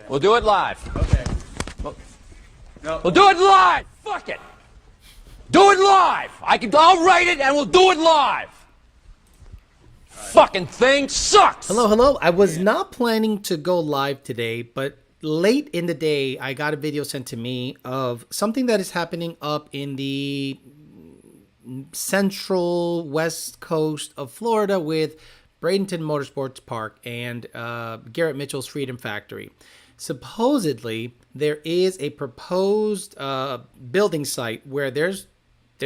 We'll do it live. Okay. We'll do it live. Fuck it. Do it live. I'll write it and we'll do it live. Fucking thing sucks. Hello. I was not planning to go live today, but late in the day, I got a video sent to me of something that is happening up in the central west coast of Florida with Bradenton Motorsports Park and Garrett Mitchell's Freedom Factory. Supposedly, there is a proposed building site where they're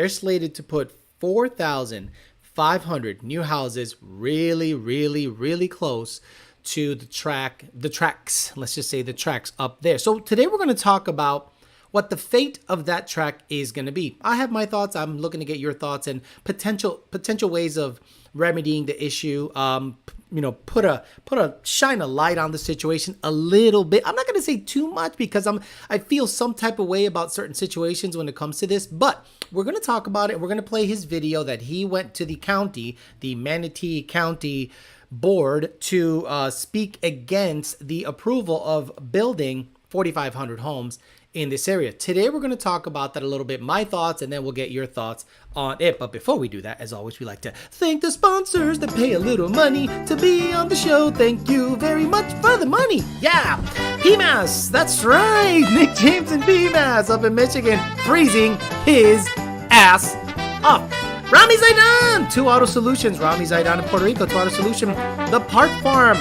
slated to put 4,500 new houses really close to the tracks. Let's just say the tracks up there. So today we're going to talk about what the fate of that track is going to be. I have my thoughts. I'm looking to get your thoughts and potential ways of remedying the issue. Shine a light on the situation a little bit. I'm not going to say too much because I feel some type of way about certain situations when it comes to this, but we're going to talk about it. We're going to play his video that he went to the Manatee County board to speak against the approval of building 4,500 homes in this area. Today, we're going to talk about that a little bit, my thoughts, and then we'll get your thoughts on it. But before we do that, as always, we like to thank the sponsors that pay a little money to be on the show. Thank you very much for the money. Yeah, PMAS, that's right. Nick James and PMAS up in Michigan, freezing his ass off. Rami Zaidan, 2 Auto Solutions. Rami Zaidan in Puerto Rico, 2 Auto Solution. The Part Farm.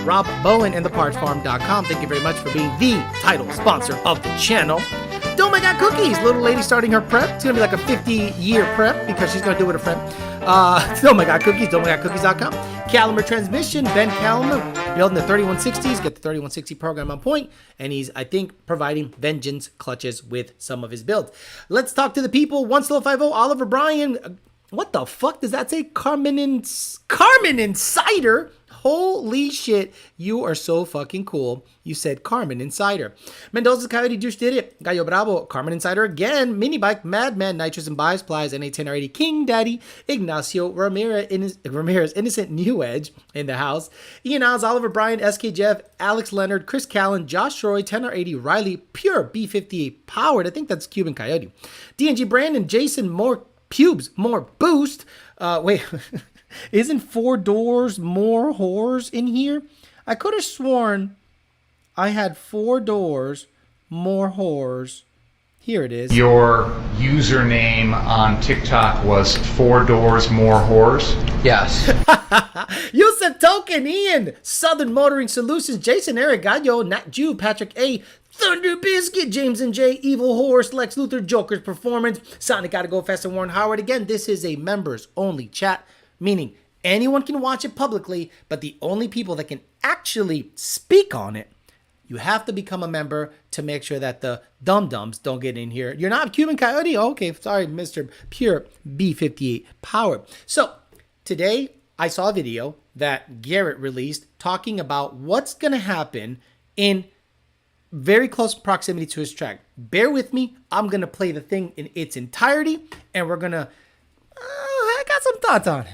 Rob Bowen and thepartsfarm.com. Thank you very much for being the title sponsor of the channel. Oh My God Cookies, little lady starting her prep. It's going to be like a 50-year prep because she's going to do it with a friend. Oh My God Cookies, ohmygodcookies.com. Caliber Transmission, Ben Caliber, building the 3160s. Get the 3160 program on point. And he's, I think, providing vengeance clutches with some of his builds. Let's talk to the people. 1050, Oliver Bryan. What the fuck does that say? Carmen Insider. Holy shit, you are so fucking cool. You said Carmen Insider. Mendoza's Coyote Douche did it. Gallo Bravo, Carmen Insider again. Mini Bike, Madman, Nitrous and Bias Plies, NA10R80, King Daddy, Ignacio Ramirez, Innocent New Edge in the house. Ian Oz, Oliver Bryan, SK Jeff, Alex Leonard, Chris Callen, Josh Roy, 10R80, Riley, Pure B58 Powered. I think that's Cuban Coyote. DNG Brandon, Jason, more pubes, more boost. Wait. Isn't 4 doors more whores in here? I could have sworn I had 4 doors more whores. Here it is. Your username on TikTok was 4 doors more whores? Yes. Yusuf Token, Ian, Southern Motoring Solutions, Jason, Eric, Gallo, Nat Jew, Patrick A, Thunder Biscuit, James and J, Evil Horse, Lex Luthor, Joker's Performance, Sonic Gotta Go Fast and Warren Howard. Again, this is a members only chat. Meaning anyone can watch it publicly, but the only people that can actually speak on it, you have to become a member to make sure that the dum-dums don't get in here. You're not Cuban Coyote? Okay, sorry, Mr. Pure B58 Power. So today I saw a video that Garrett released talking about what's going to happen in very close proximity to his track. Bear with me. I'm going to play the thing in its entirety, and we're going to... I got some thoughts on it.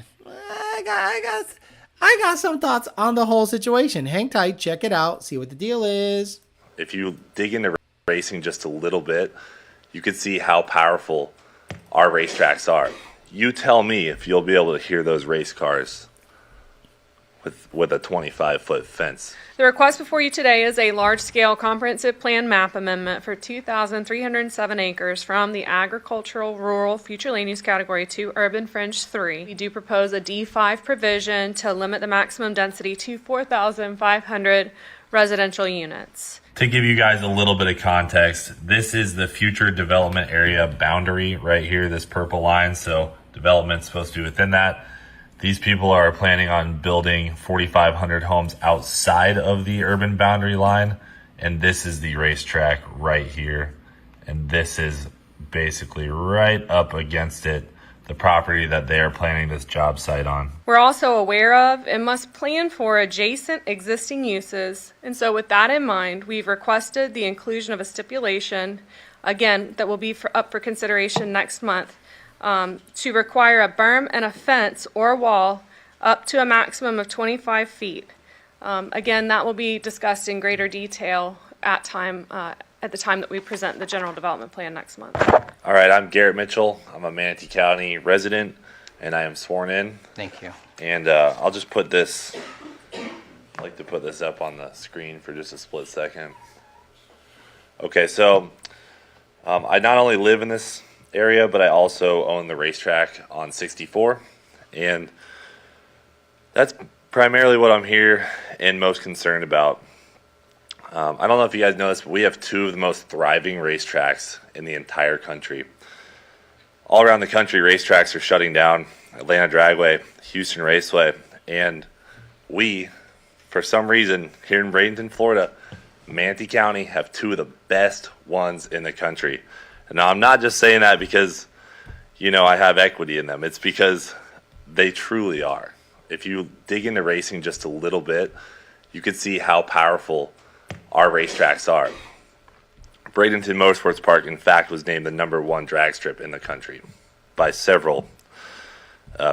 I got some thoughts on the whole situation. Hang tight, check it out, see what the deal is. If you dig into racing just a little bit, you can see how powerful our racetracks are. You tell me if you'll be able to hear those race cars with a 25-foot fence. The request before you today is a large-scale comprehensive plan map amendment for 2,307 acres from the agricultural, rural, future land use category to urban fringe 3. We do propose a D5 provision to limit the maximum density to 4,500 residential units. To give you guys a little bit of context, this is the future development area boundary right here, this purple line. So development's supposed to be within that. These people are planning on building 4,500 homes outside of the urban boundary line. And this is the racetrack right here. And this is basically right up against it, the property that they are planning this job site on. We're also aware of and must plan for adjacent existing uses. And so with that in mind, we've requested the inclusion of a stipulation, again, that will be up for consideration next month, to require a berm and a fence or wall up to a maximum of 25 feet. Again, that will be discussed in greater detail at the time that we present the general development plan next month. All right, I'm Garrett Mitchell. I'm a Manatee County resident, and I am sworn in. Thank you. And I'll just put this, I'd like to put this up on the screen for just a split second. Okay, so I not only live in this area, but I also own the racetrack on 64. And that's primarily what I'm here and most concerned about. I don't know if you guys know this, but we have two of the most thriving racetracks in the entire country. All around the country, racetracks are shutting down. Atlanta Dragway, Houston Raceway, and we, for some reason, here in Bradenton, Florida, Manatee County have two of the best ones in the country. And now I'm not just saying that because, you know, I have equity in them. It's because they truly are. If you dig into racing just a little bit, you can see how powerful our racetracks are. Bradenton Motorsports Park, in fact, was named the #1 drag strip in the country by several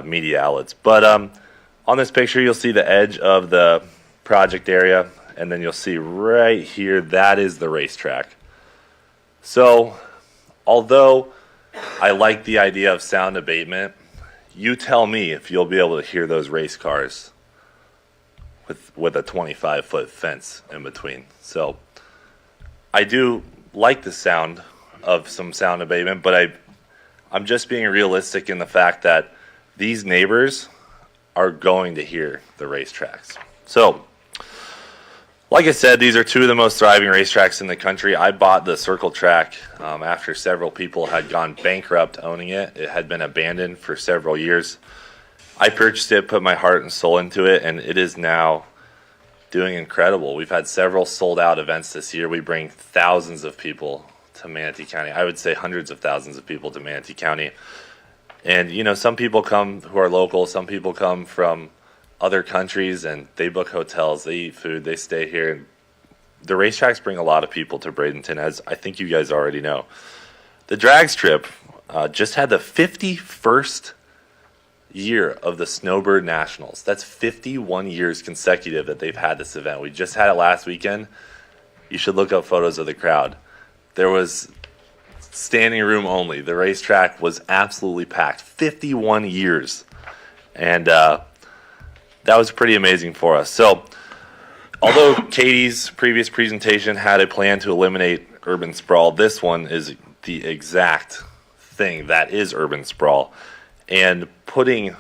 media outlets. But on this picture, you'll see the edge of the project area, and then you'll see right here, that is the racetrack. So, although I like the idea of sound abatement, you tell me if you'll be able to hear those race cars with a 25-foot fence in between. So, I do like the sound of some sound abatement, but I'm just being realistic in the fact that these neighbors are going to hear the racetracks. So, like I said, these are two of the most thriving racetracks in the country. I bought the Circle Track after several people had gone bankrupt owning it. It had been abandoned for several years. I purchased it, put my heart and soul into it, and it is now doing incredible. We've had several sold-out events this year. We bring thousands of people to Manatee County. I would say hundreds of thousands of people to Manatee County. And, you know, some people come who are local, some people come from other countries, and they book hotels, they eat food, they stay here. And the racetracks bring a lot of people to Bradenton, as I think you guys already know. The drag strip just had the 51st year of the Snowbird Nationals. That's 51 years consecutive that they've had this event. We just had it last weekend. You should look up photos of the crowd. There was standing room only. The racetrack was absolutely packed. 51 years. And that was pretty amazing for us. So, although Katie's previous presentation had a plan to eliminate urban sprawl, this one is the exact thing that is urban sprawl. And putting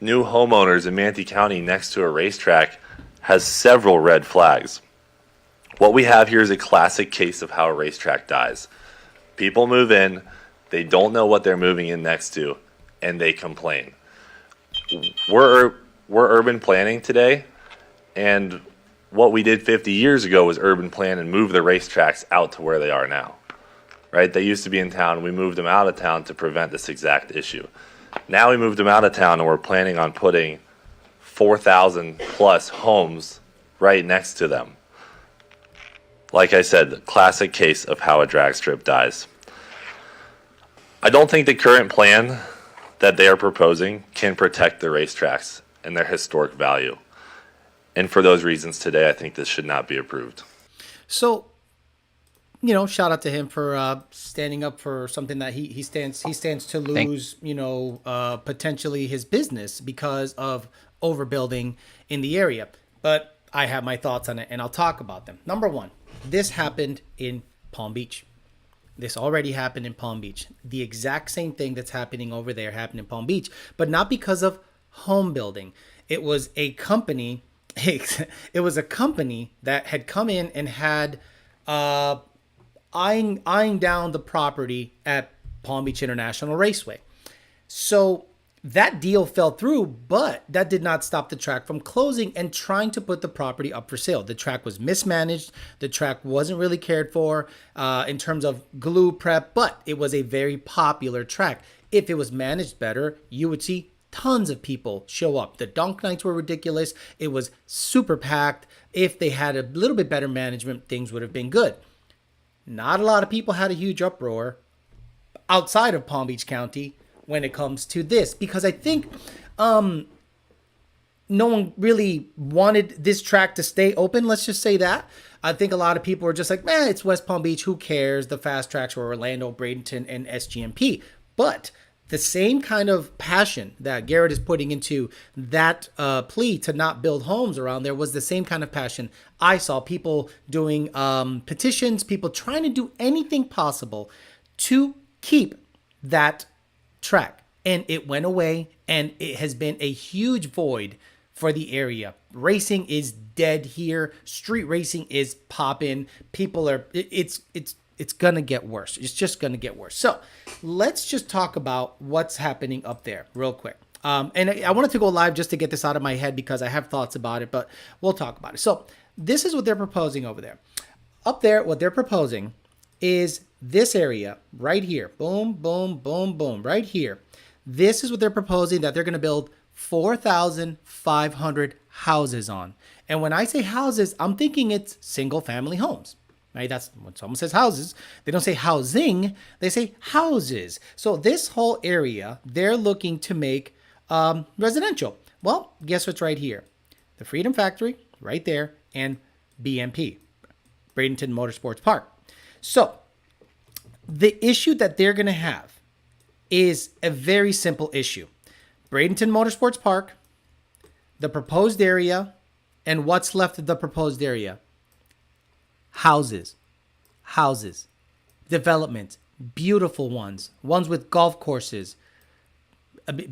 new homeowners in Manatee County next to a racetrack has several red flags. What we have here is a classic case of how a racetrack dies. People move in, they don't know what they're moving in next to, and they complain. We're urban planning today, and what we did 50 years ago was urban plan and move the racetracks out to where they are now. Right? They used to be in town. We moved them out of town to prevent this exact issue. Now we moved them out of town, and we're planning on putting 4,000 plus homes right next to them. Like I said, the classic case of how a drag strip dies. I don't think the current plan that they are proposing can protect the racetracks and their historic value. And for those reasons today, I think this should not be approved. So, you know, shout out to him for standing up for something that he stands to lose, potentially his business because of overbuilding in the area. But I have my thoughts on it, and I'll talk about them. Number one, this happened in Palm Beach. This already happened in Palm Beach. The exact same thing that's happening over there happened in Palm Beach, but not because of home building. It was a company. It was a company that had come in and had eyeing down the property at Palm Beach International Raceway. So that deal fell through, but that did not stop the track from closing and trying to put the property up for sale. The track was mismanaged. The track wasn't really cared for in terms of glue prep, but it was a very popular track. If it was managed better, you would see tons of people show up. The dunk nights were ridiculous. It was super packed. If they had a little bit better management, things would have been good. Not a lot of people had a huge uproar outside of Palm Beach County when it comes to this, because I think no one really wanted this track to stay open. Let's just say that. I think a lot of people were just like, man, it's West Palm Beach. Who cares? The fast tracks were Orlando, Bradenton, and SGMP. But the same kind of passion that Garrett is putting into that plea to not build homes around there was the same kind of passion I saw people doing petitions, people trying to do anything possible to keep that track. And it went away, and it has been a huge void for the area. Racing is dead here. Street racing is popping. People are, it's gonna get worse. It's just gonna get worse. So let's just talk about what's happening up there real quick. And I wanted to go live just to get this out of my head because I have thoughts about it, but we'll talk about it. So this is what they're proposing over there. Up there, what they're proposing is this area right here. Boom, boom, boom, boom, right here. This is what they're proposing that they're gonna build 4,500 houses on. And when I say houses, I'm thinking it's single family homes. Right? That's when someone says houses, they don't say housing, they say houses. So this whole area, they're looking to make residential. Well, guess what's right here? The Freedom Factory, right there, and BMP, Bradenton Motorsports Park. So the issue that they're going to have is a very simple issue. Bradenton Motorsports Park, the proposed area, and what's left of the proposed area. Houses, development, beautiful ones with golf courses,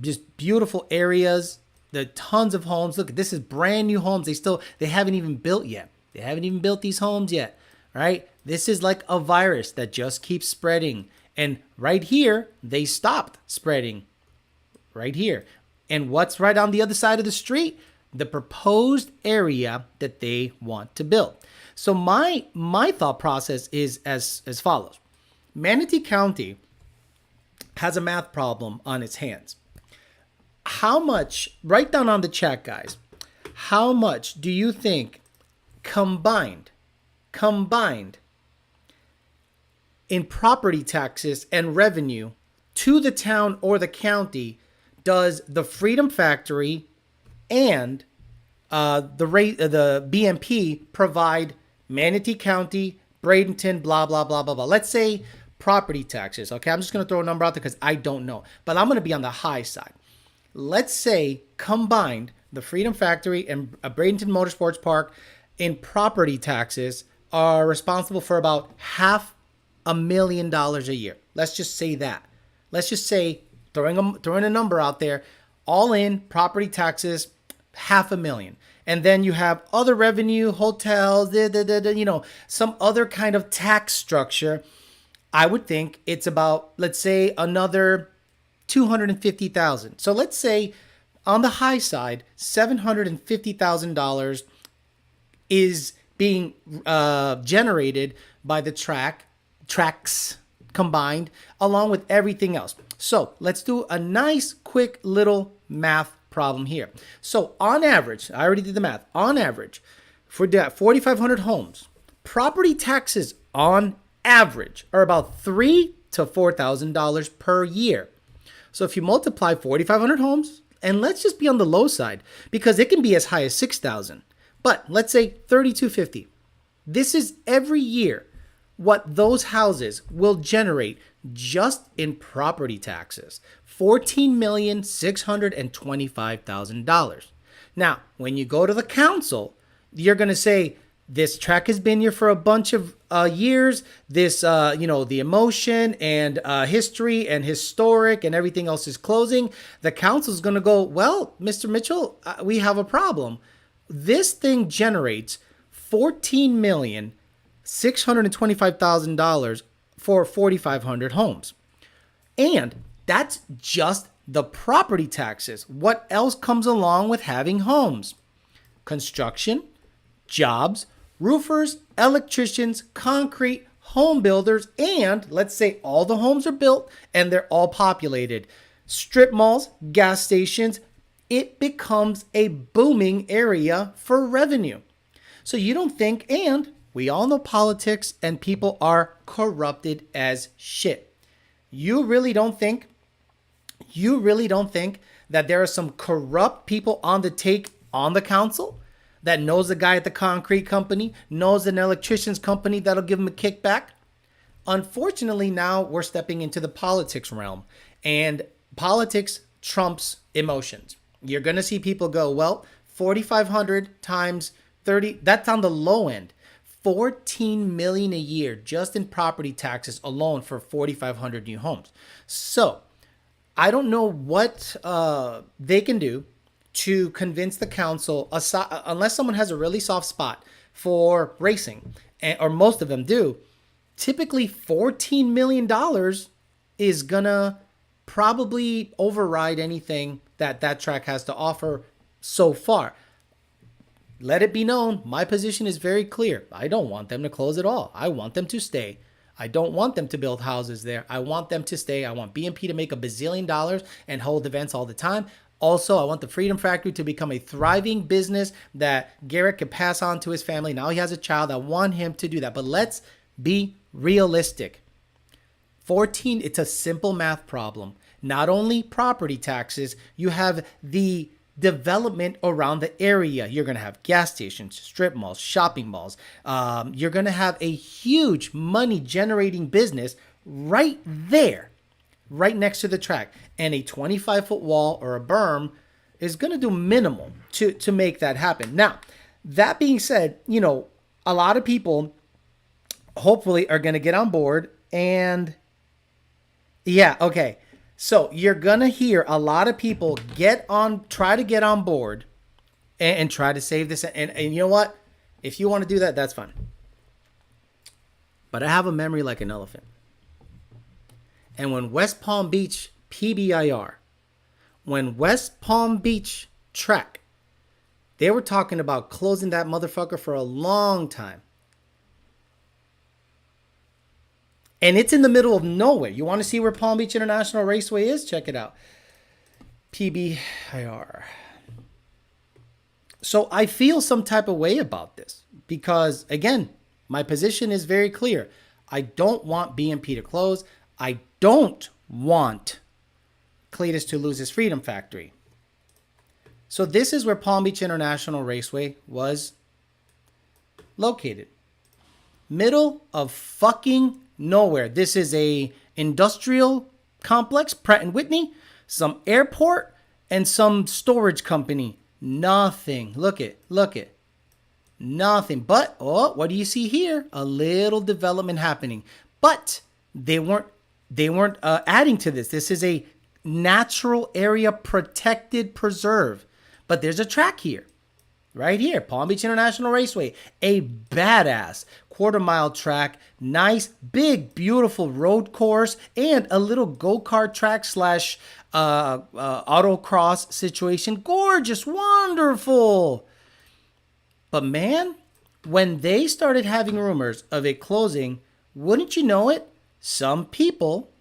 just beautiful areas, the tons of homes. Look, this is brand new homes. They haven't even built yet. They haven't even built these homes yet, right? This is like a virus that just keeps spreading. And right here, they stopped spreading right here. And what's right on the other side of the street? The proposed area that they want to build. So my thought process is as follows. Manatee County has a math problem on its hands. How much, write down on the chat, guys, how much do you think combined in property taxes and revenue to the town or the county does the Freedom Factory and the BMP provide Manatee County, Bradenton, blah, blah, blah, blah, blah. Let's say property taxes. Okay, I'm just going to throw a number out there because I don't know. But I'm going to be on the high side. Let's say combined, the Freedom Factory and Bradenton Motorsports Park in property taxes are responsible for about $500,000 a year. Let's just say that. Let's just say, throwing a number out there, all in property taxes, $500,000. And then you have other revenue, hotels, some other kind of tax structure. I would think it's about, let's say, another $250,000. So let's say on the high side, $750,000 is being generated by the tracks combined, along with everything else. So let's do a nice, quick little math problem here. So on average, I already did the math. On average, for 4,500 homes, property taxes on average are about $3,000 to $4,000 per year. So if you multiply 4,500 homes, and let's just be on the low side because it can be as high as $6,000, but let's say $3,250. This is every year what those houses will generate just in property taxes, $14,625,000. Now, when you go to the council, you're going to say, this track has been here for a bunch of years. This, the emotion and history and historic and everything else is closing. The council is going to go, well, Mr. Mitchell, we have a problem. This thing generates $14,625,000 for 4,500 homes. And that's just the property taxes. What else comes along with having homes? Construction, jobs, roofers, electricians, concrete, home builders, and let's say all the homes are built and they're all populated. Strip malls, gas stations, it becomes a booming area for revenue. So you don't think, and we all know politics and people are corrupted as shit. You really don't think that there are some corrupt people on the take on the council that knows the guy at the concrete company, knows an electrician's company that'll give him a kickback. Unfortunately, now we're stepping into the politics realm, and politics trumps emotions. You're going to see people go, well, 4,500 times 30, that's on the low end. 14 million a year just in property taxes alone for 4,500 new homes. So I don't know what they can do to convince the council, unless someone has a really soft spot for racing, or most of them do. Typically $14 million is gonna probably override anything that track has to offer so far. Let it be known, my position is very clear. I don't want them to close at all. I want them to stay. I don't want them to build houses there. I want them to stay. I want BMP to make $1 bazillion and hold events all the time. Also, I want the Freedom Factory to become a thriving business that Garrett can pass on to his family. Now he has a child. I want him to do that. But let's be realistic. 14, it's a simple math problem. Not only property taxes, you have the development around the area. You're going to have gas stations, strip malls, shopping malls. You're going to have a huge money generating business right there, right next to the track. And a 25-foot wall or a berm is going to do minimal to make that happen. Now, that being said, you know, a lot of people hopefully are going to get on board, and yeah, okay. So you're going to hear a lot of people try to get on board and try to save this. And you know what? If you want to do that, that's fine. But I have a memory like an elephant. And when West Palm Beach PBIR, when West Palm Beach track, they were talking about closing that motherfucker for a long time. And it's in the middle of nowhere. You want to see where Palm Beach International Raceway is? Check it out. PBIR. So I feel some type of way about this because, again, my position is very clear. I don't want BMP to close. I don't want Cletus to lose his Freedom Factory. So this is where Palm Beach International Raceway was located. Middle of fucking nowhere. This is a industrial complex, Pratt & Whitney, some airport, and some storage company. Nothing. Look it. Nothing. But, what do you see here? A little development happening. But they weren't adding to this. This is a natural area protected preserve. But there's a track here. Right here, Palm Beach International Raceway, a badass quarter-mile track, nice, big, beautiful road course, and a little go-kart track / autocross situation. Gorgeous, wonderful. But man, when they started having rumors of it closing, wouldn't you know it, some people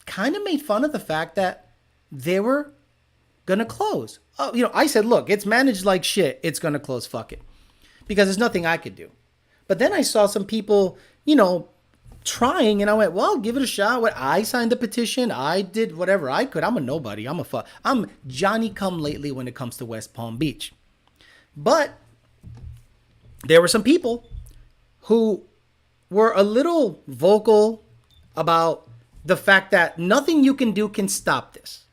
kind of made fun of the fact that they were gonna close. Oh, you know, I said, look, it's managed like shit. It's gonna close. Fuck it, because there's nothing I could do. But then I saw some people, you know, trying, and I went, well, give it a shot. I signed the petition. I did whatever I could. I'm a nobody. I'm Johnny come lately when it comes to West Palm Beach. But there were some people who were a little vocal about the fact that nothing you can do can stop this.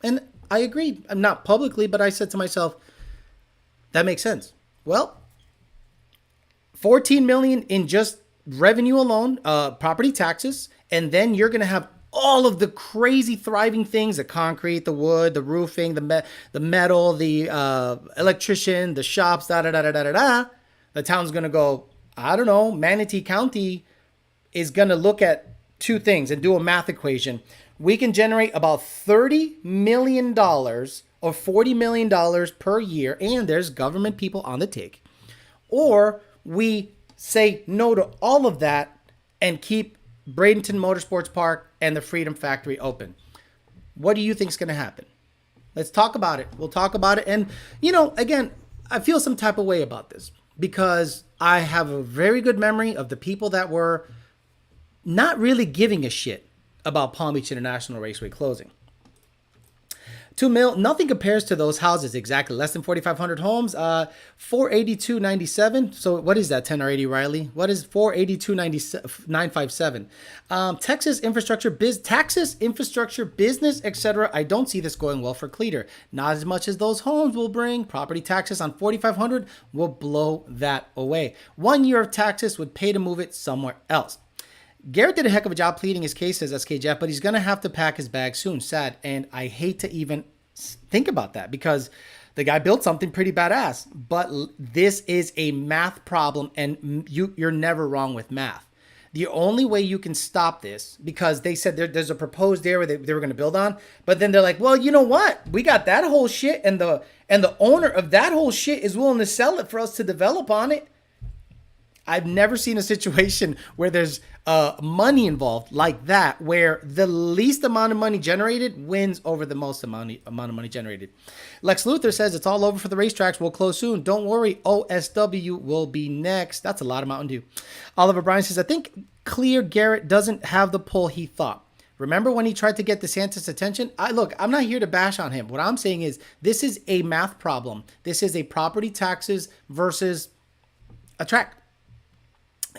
And I agreed. I'm not publicly, but I said to myself, that makes sense. Well, 14 million in just revenue alone, property taxes, and then you're going to have all of the crazy thriving things, the concrete, the wood, the roofing, the metal, the electrician, the shops, The town's going to go, I don't know, Manatee County is going to look at two things and do a math equation. We can generate about $30 million or $40 million per year, and there's government people on the take. Or we say no to all of that and keep Bradenton Motorsports Park and the Freedom Factory open. What do you think is going to happen? Let's talk about it. We'll talk about it. And, you know, again, I feel some type of way about this because I have a very good memory of the people that were not really giving a shit about Palm Beach International Raceway closing. 2 mil, nothing compares to those houses exactly. Less than 4,500 homes. 482.97. So what is that? 10 or 80, Riley? What is 482.957? Texas infrastructure, taxes, infrastructure, business, etc. I don't see this going well for Cleater. Not as much as those homes will bring. Property taxes on 4,500 will blow that away. 1 year of taxes would pay to move it somewhere else. Garrett did a heck of a job pleading his case, says SKJF, but he's going to have to pack his bag soon. Sad. And I hate to even think about that because the guy built something pretty badass. But this is a math problem, and you're never wrong with math. The only way you can stop this, because they said there's a proposed area they were going to build on, but then they're like, well, you know what? We got that whole shit, and the owner of that whole shit is willing to sell it for us to develop on it. I've never seen a situation where there's money involved like that, where the least amount of money generated wins over the most amount of money generated. Lex Luthor says it's all over for the racetracks. We'll close soon. Don't worry. OSW will be next. That's a lot of Mountain Dew. Oliver Bryan says, I think Clear Garrett doesn't have the pull he thought. Remember when he tried to get DeSantis' attention? Look, I'm not here to bash on him. What I'm saying is this is a math problem. This is a property taxes versus a track.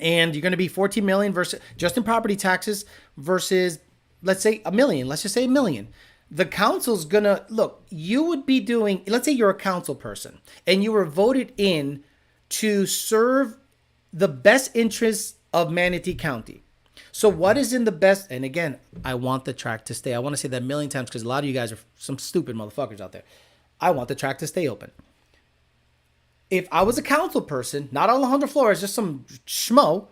And you're going to be 14 million versus just in property taxes versus, let's say, $1 million. Let's just say $1 million. The council's going to look, you would be doing, let's say you're a council person and you were voted in to serve the best interests of Manatee County. So what is in the best? And again, I want the track to stay. I want to say that a million times because a lot of you guys are some stupid motherfuckers out there. I want the track to stay open. If I was a council person, not Alejandro Flores, just some schmo,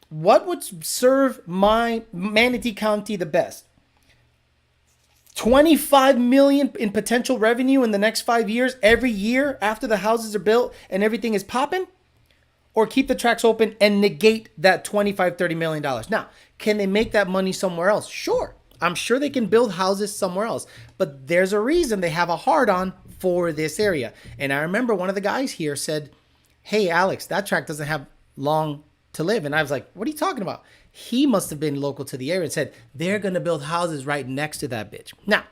what would serve my Manatee County the best? 25 million in potential revenue in the next 5 years, every year after the houses are built and everything is popping? Or keep the tracks open and negate that $25-30 million. Now, can they make that money somewhere else? Sure. I'm sure they can build houses somewhere else. But there's a reason they have a hard-on for this area. And I remember one of the guys here said, hey, Alex, that track doesn't have long to live. And I was like, what are you talking about? He must have been local to the area and said, they're going to build houses right next to that bitch. Now,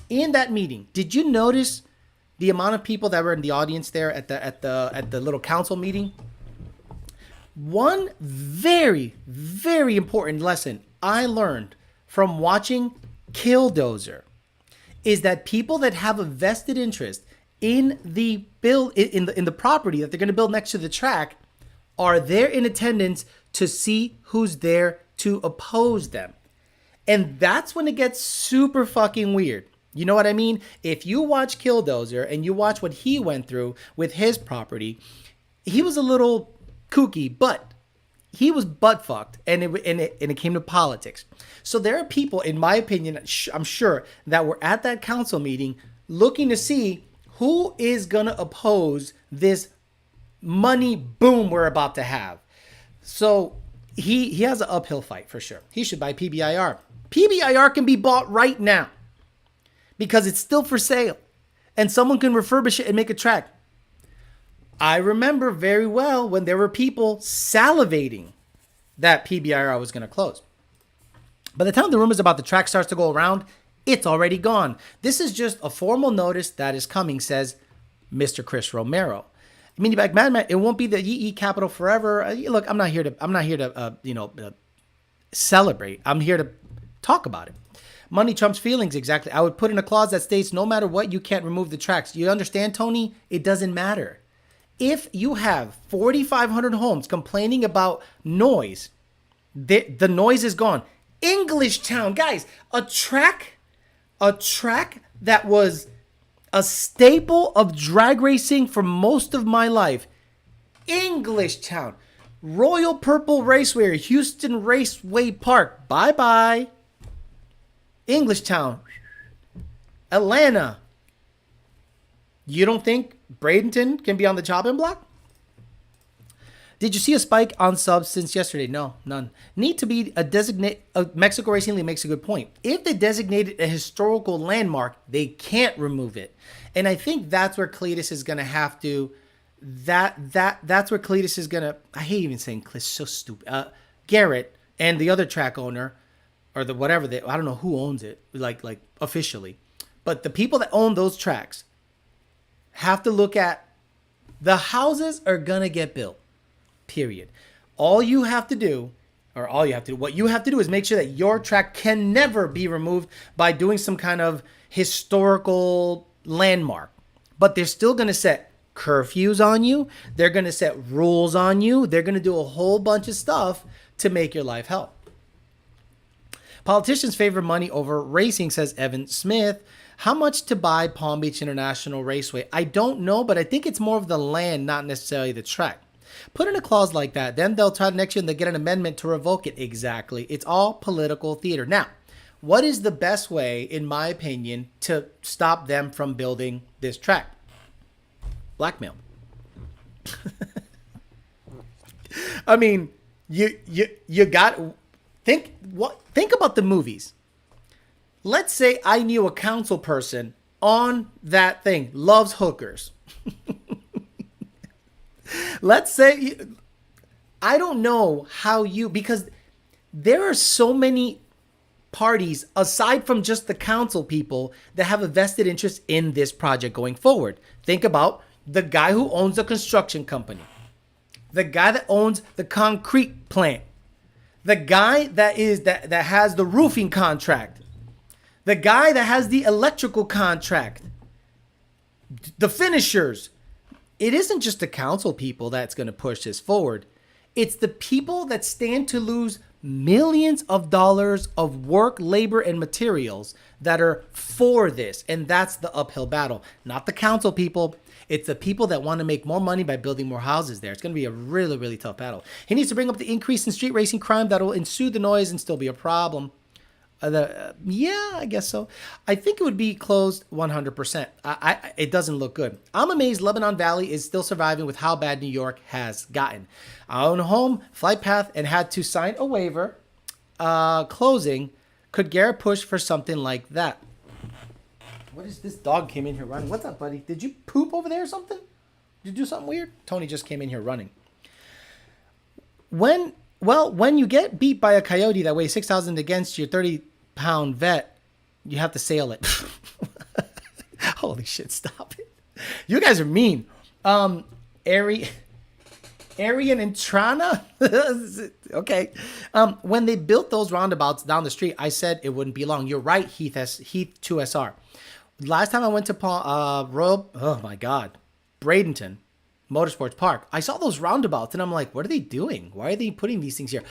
in that meeting, did you notice the amount of people that were in the audience there at the little council meeting? One very, very important lesson I learned from watching Killdozer is that people that have a vested interest in the property that they're going to build next to the track are there in attendance to see who's there to oppose them. And that's when it gets super fucking weird. You know what I mean? If you watch Killdozer and you watch what he went through with his property, he was a little kooky, but he was butt fucked, and it came to politics. So there are people, in my opinion, I'm sure, that were at that council meeting looking to see who is gonna oppose this money boom we're about to have. So he has an uphill fight for sure. He should buy PBIR. PBIR can be bought right now because it's still for sale, and someone can refurbish it and make a track. I remember very well when there were people salivating that PBIR was going to close. By the time the rumors about the track starts to go around, it's already gone. This is just a formal notice that is coming, says Mr. Chris Romero. I mean, back, man, it won't be the EE capital forever. Look, I'm not here to celebrate. I'm here to talk about it. Money trumps feelings, exactly. I would put in a clause that states no matter what, you can't remove the tracks. You understand, Tony? It doesn't matter. If you have 4,500 homes complaining about noise, the noise is gone. English Town, guys, a track that was a staple of drag racing for most of my life. English Town, Royal Purple Raceway, Houston Raceway Park, bye-bye. English Town, Atlanta. You don't think Bradenton can be on the chopping block? Did you see a spike on subs since yesterday? No, none. Need to be a designate. Mexico Racing League makes a good point. If they designated a historical landmark, they can't remove it. And I think that's where Cletus is going to have to. That's where Cletus is going to. I hate even saying Cletus, so stupid. Garrett and the other track owner, or the whatever I don't know who owns it, like officially. But the people that own those tracks have to look at the houses are going to get built, period. What you have to do is make sure that your track can never be removed by doing some kind of historical landmark. But they're still going to set curfews on you. They're going to set rules on you. They're going to do a whole bunch of stuff to make your life hell. Politicians favor money over racing, says Evan Smith. How much to buy Palm Beach International Raceway? I don't know, but I think it's more of the land, not necessarily the track. Put in a clause like that. Then they'll try next year and they'll get an amendment to revoke it. Exactly. It's all political theater. Now, what is the best way, in my opinion, to stop them from building this track? Blackmail. I mean, you got think about the movies. Let's say I knew a council person on that thing, loves hookers. Let's say, I don't know how because there are so many parties aside from just the council people that have a vested interest in this project going forward. Think about the guy who owns the construction company, the guy that owns the concrete plant, the guy that has the roofing contract, the guy that has the electrical contract, the finishers. It isn't just the council people that's going to push this forward. It's the people that stand to lose millions of dollars of work, labor, and materials that are for this. And that's the uphill battle. Not the council people. It's the people that want to make more money by building more houses there. It's going to be a really, really tough battle. He needs to bring up the increase in street racing crime that will ensue the noise and still be a problem. Yeah, I guess so. I think it would be closed 100%. It doesn't look good. I'm amazed Lebanon Valley is still surviving with how bad New York has gotten. I own a home, flight path, and had to sign a waiver. Closing. Could Garrett push for something like that? What is this dog came in here running? What's up, buddy? Did you poop over there or something? Did you do something weird? Tony just came in here running. When you get beat by a coyote that weighs 6,000 against your 30-pound vet, you have to sail it. Holy shit, stop it. You guys are mean. Arian and Trana? Okay. When they built those roundabouts down the street, I said it wouldn't be long. You're right, Heath 2SR. Last time I went to Bradenton Motorsports Park, I saw those roundabouts and I'm like, what are they doing? Why are they putting these things here?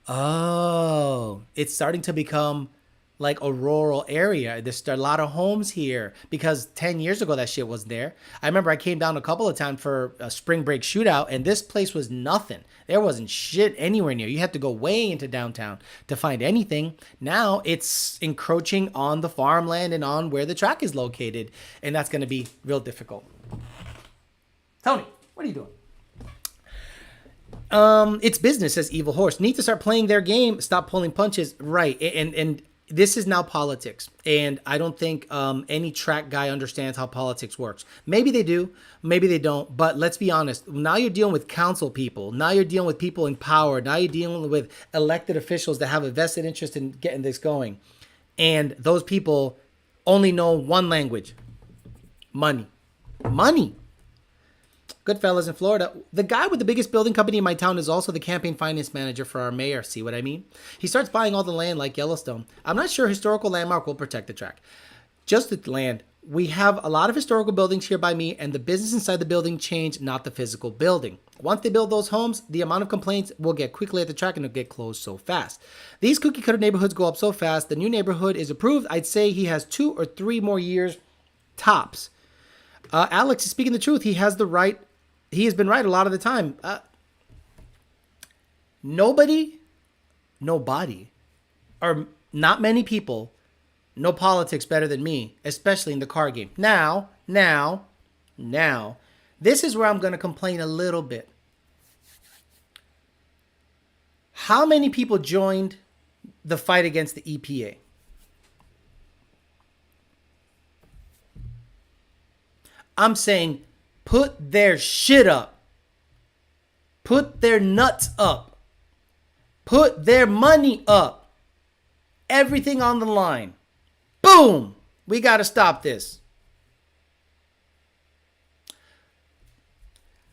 Oh, it's starting to become like a rural area. There's a lot of homes here because 10 years ago that shit wasn't there. I remember I came down a couple of times for a spring break shootout and this place was nothing. There wasn't shit anywhere near. You had to go way into downtown to find anything. Now it's encroaching on the farmland and on where the track is located, and that's going to be real difficult. Tony, what are you doing? It's business, says Evil Horse. Need to start playing their game. Stop pulling punches. Right. And this is now politics. And I don't think any track guy understands how politics works. Maybe they do. Maybe they don't. But let's be honest. Now you're dealing with council people. Now you're dealing with people in power. Now you're dealing with elected officials that have a vested interest in getting this going. And those people only know one language. Money. Money. Goodfellas in Florida. The guy with the biggest building company in my town is also the campaign finance manager for our mayor. See what I mean? He starts buying all the land like Yellowstone. I'm not sure historical landmark will protect the track. Just the land. We have a lot of historical buildings here by me, and the business inside the building change, not the physical building. Once they build those homes, the amount of complaints will get quickly at the track and it'll get closed so fast. These cookie cutter neighborhoods go up so fast. The new neighborhood is approved. I'd say he has 2 or 3 more years tops. Alex is speaking the truth. He has the right. He has been right a lot of the time. Nobody, or not many people know politics better than me, especially in the car game. Now, this is where I'm going to complain a little bit. How many people joined the fight against the EPA? I'm saying put their shit up. Put their nuts up. Put their money up. Everything on the line. Boom. We got to stop this.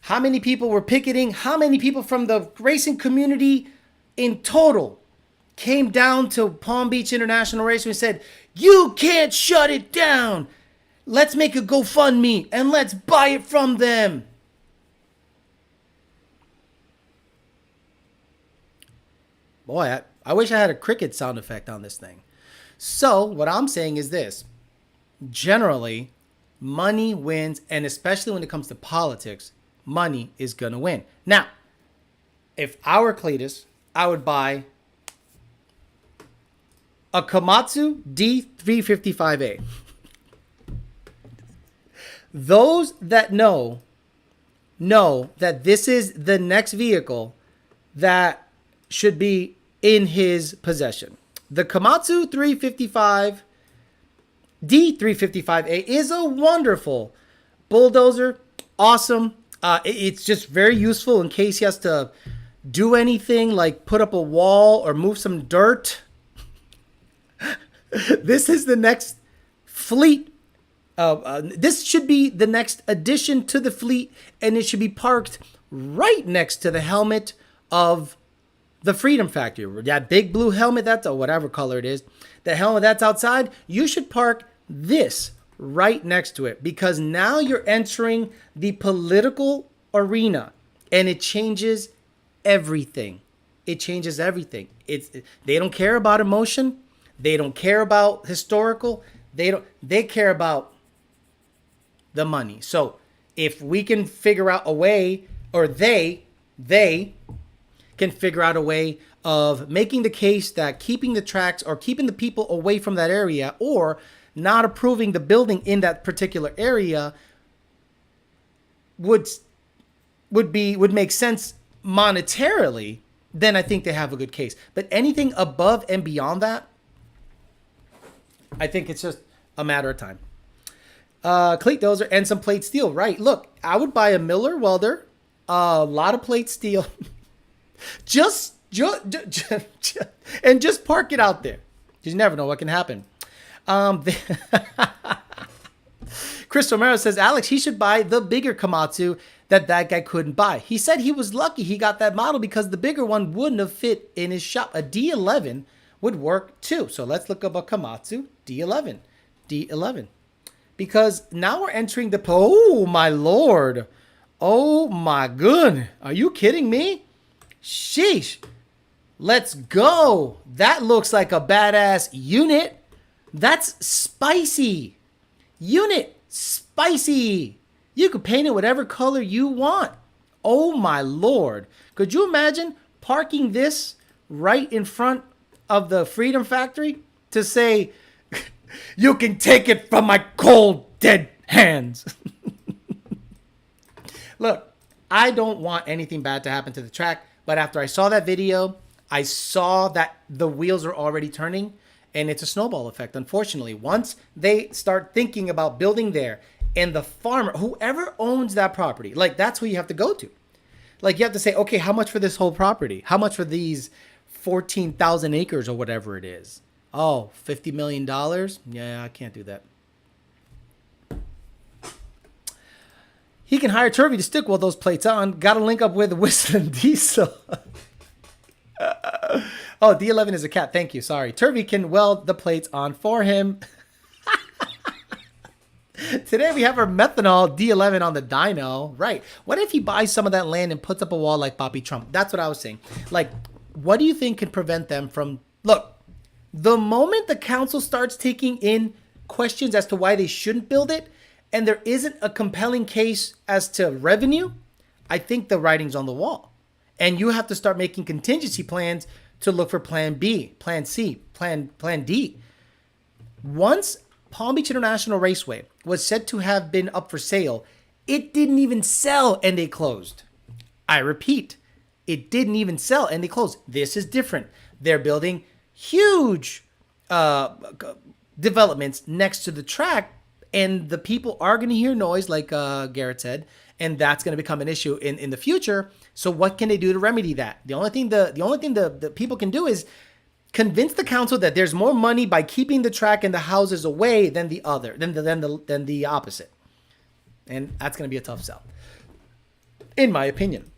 How many people were picketing? How many people from the racing community in total came down to Palm Beach International Raceway and said, you can't shut it down. Let's make a GoFundMe and let's buy it from them. Boy, I wish I had a cricket sound effect on this thing. So what I'm saying is this. Generally, money wins, and especially when it comes to politics, money is going to win. Now, if I were Cletus, I would buy a Komatsu D355A. Those that know that this is the next vehicle that should be in his possession. The Komatsu D355A is a wonderful bulldozer. Awesome. It's just very useful in case he has to do anything like put up a wall or move some dirt. This is the next fleet. This should be the next addition to the fleet, and it should be parked right next to the helmet of the Freedom Factory. That big blue helmet, that's whatever color it is, the helmet that's outside, you should park this right next to it, because now you're entering the political arena, and it changes everything. It changes everything. They don't care about emotion. They don't care about historical. They care about the money. So if we can figure out a way, or they can figure out a way of making the case that keeping the tracks or keeping the people away from that area, or not approving the building in that particular area would make sense monetarily, then I think they have a good case. But anything above and beyond that, I think it's just a matter of time. Cleat dozer and some plate steel. Right. Look, I would buy a Miller welder, a lot of plate steel, just and just park it out there. You never know what can happen. Chris Romero says, Alex, he should buy the bigger Komatsu that guy couldn't buy. He said he was lucky he got that model because the bigger one wouldn't have fit in his shop. A D11 would work too. So let's look up a Komatsu D11. Because now we're entering the... Oh, my Lord. Oh, my goodness. Are you kidding me? Sheesh. Let's go. That looks like a badass unit. That's spicy. Unit. Spicy. You could paint it whatever color you want. Oh, my Lord. Could you imagine parking this right in front of the Freedom Factory to say... You can take it from my cold, dead hands. Look, I don't want anything bad to happen to the track, but after I saw that video, I saw that the wheels are already turning, and it's a snowball effect, unfortunately. Once they start thinking about building there, and the farmer, whoever owns that property, like that's who you have to go to. Like you have to say, okay, how much for this whole property? How much for these 14,000 acres or whatever it is? Oh, $50 million? Yeah, I can't do that. He can hire Turvey to stick all those plates on. Got to link up with Whistling Diesel. Oh, D11 is a cat. Thank you. Sorry. Turvey can weld the plates on for him. Today we have our methanol D11 on the dyno. Right. What if he buys some of that land and puts up a wall like Bobby Trump? That's what I was saying. Like, what do you think can prevent them from... Look. The moment the council starts taking in questions as to why they shouldn't build it, and there isn't a compelling case as to revenue, I think the writing's on the wall. And you have to start making contingency plans to look for plan B, plan C, plan D. Once Palm Beach International Raceway was said to have been up for sale, it didn't even sell and they closed. I repeat, it didn't even sell and they closed. This is different. They're building huge developments next to the track, and the people are going to hear noise, like Garrett said, and that's going to become an issue in the future. So what can they do to remedy that? The only thing the people can do is convince the council that there's more money by keeping the track and the houses away than the opposite. And that's going to be a tough sell, in my opinion.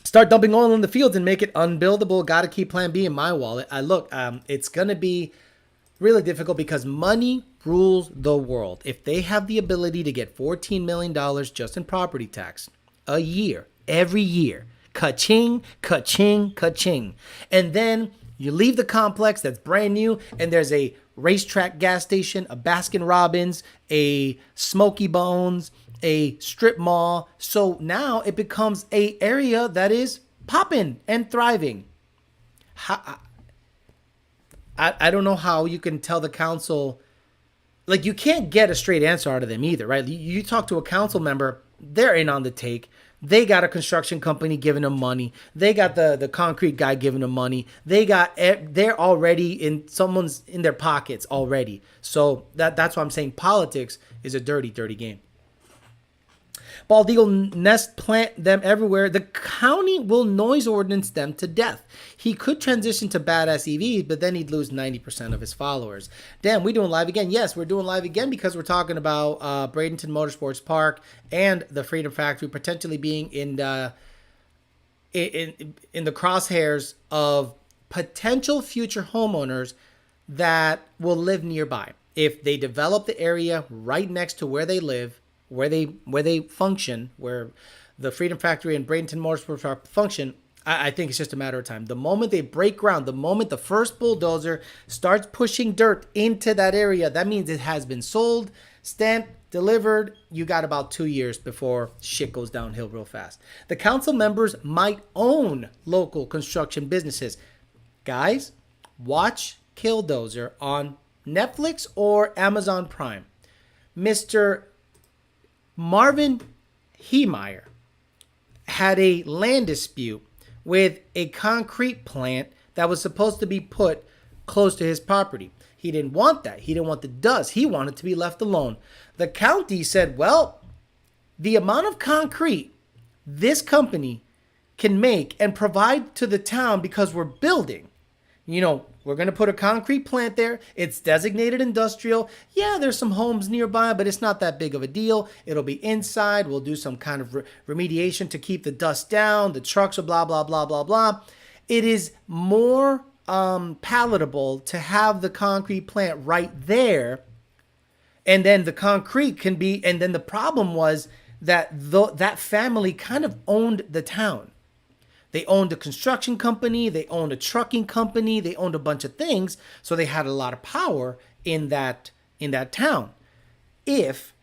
Start dumping oil in the fields and make it unbuildable. Got to keep Plan B in my wallet. It's going to be really difficult because money rules the world. If they have the ability to get $14 million just in property tax a year, every year, ka-ching, ka-ching, ka-ching. And then you leave the complex that's brand new and there's a racetrack gas station, a Baskin Robbins, a Smoky Bones, a strip mall. So now it becomes a area that is popping and thriving. I don't know how you can tell the council, like, you can't get a straight answer out of them either, right? You talk to a council member, they're in on the take. They got a construction company giving them money. They got the concrete guy giving them money. They're already someone's in their pockets already. So that's why I'm saying politics is a dirty, dirty game. Bald eagle nest plant them everywhere. The county will noise ordinance them to death. He could transition to badass EVs, but then he'd lose 90% of his followers. Damn, we doing live again? Yes, we're doing live again because we're talking about Bradenton Motorsports Park and the Freedom Factory potentially being in the crosshairs of potential future homeowners that will live nearby. If they develop the area right next to where they live, where they function, where the Freedom Factory and Bradenton Motorsports Park function, I think it's just a matter of time. The moment they break ground, the moment the first bulldozer starts pushing dirt into that area, that means it has been sold, stamped, delivered. You got about 2 years before shit goes downhill real fast. The council members might own local construction businesses. Guys, watch Killdozer on Netflix or Amazon Prime. Mr. Marvin Heemeyer had a land dispute with a concrete plant that was supposed to be put close to his property. He didn't want that. He didn't want the dust. He wanted to be left alone. The county said, well, the amount of concrete this company can make and provide to the town because we're building, we're going to put a concrete plant there. It's designated industrial. Yeah, there's some homes nearby, but it's not that big of a deal. It'll be inside. We'll do some kind of remediation to keep the dust down. The trucks are blah, blah, blah, blah, blah. It is more palatable to have the concrete plant right there. And then the concrete can be, and then the problem was that that family kind of owned the town. They owned a construction company, they owned a trucking company, they owned a bunch of things, so they had a lot of power in that town. If